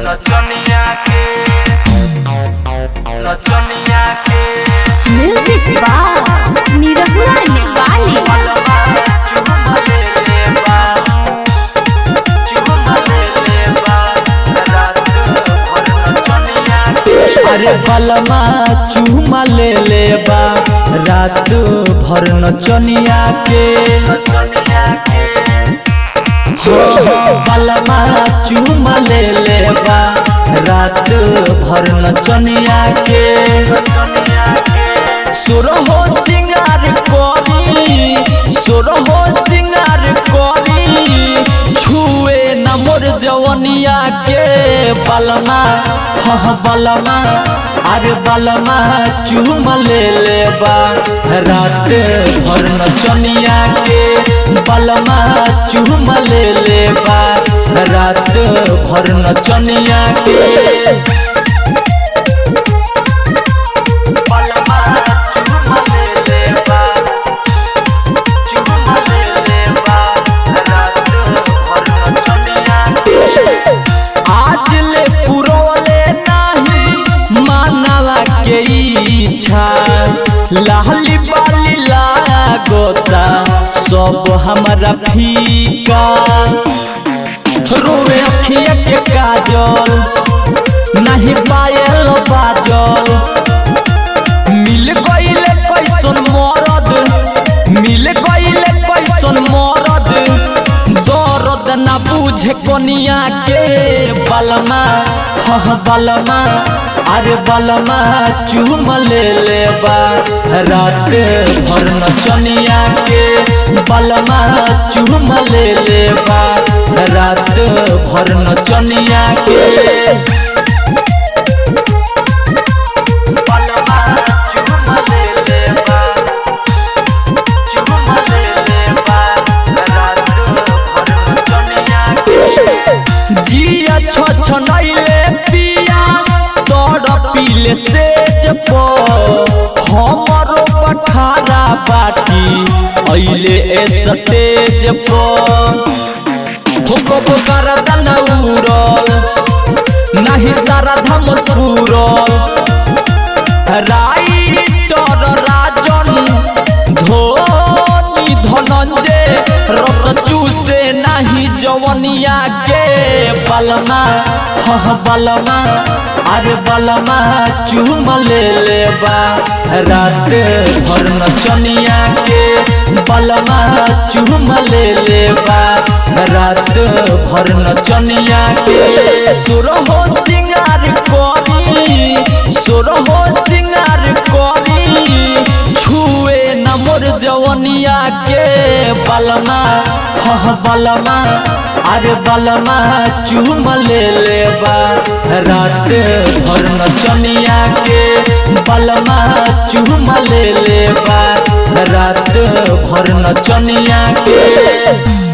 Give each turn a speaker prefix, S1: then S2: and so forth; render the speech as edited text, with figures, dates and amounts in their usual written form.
S1: नचनिया के
S2: music by Nirahua Nepali.
S3: अरे बलमा चूमा ले लेबा रात भर नचनिया के बलमा चूमा ले लेबा रात भर नचनिया के सुरहो सिंगार करी सुरहो सिंगार करी छुए न मोर जवनिया के बलमा बलमा अरे बलमा चूमा ले लेबा रात भर नचनिया के बलमा चूमा ले लेबा रात भर नचनिया के लाली बाली लागोता सब हमारा फीका रोवे अखिया के काजल नहीं पायल बाजल मिल गईले कैसन मरद मिल गईले कैसन मरद दर्द ना बुझे कोनिया के बलमा बलमा अरे बलमा चूमा ले लेबा रात भर नचनिया के बलमा चूमा ले लेबा रात भर नचनिया के जिया छछनैले पिया तोड़ पीले सेज पो हमरो पठारा बाटी अइले स्टेज पो हुकब करदन उरल नहीं सारा धम पूरल राइटर राजन धोनी धनंजय रस चूसे नहीं जवनिया के बलमा बलमा अरे बलमा चूमा ले लेबा रात भर नचनिया के बलमा चूमा ले लेबा रात भर नचनिया के सुरहो सिंगार करी सुरहो सिंगार करी छुए न मोर जवनिया के बलमा बलमा अरे बलमा चूमा ले लेबा रात भर नचनिया के बलमा चूमा ले लेबा रात भर नचनिया के।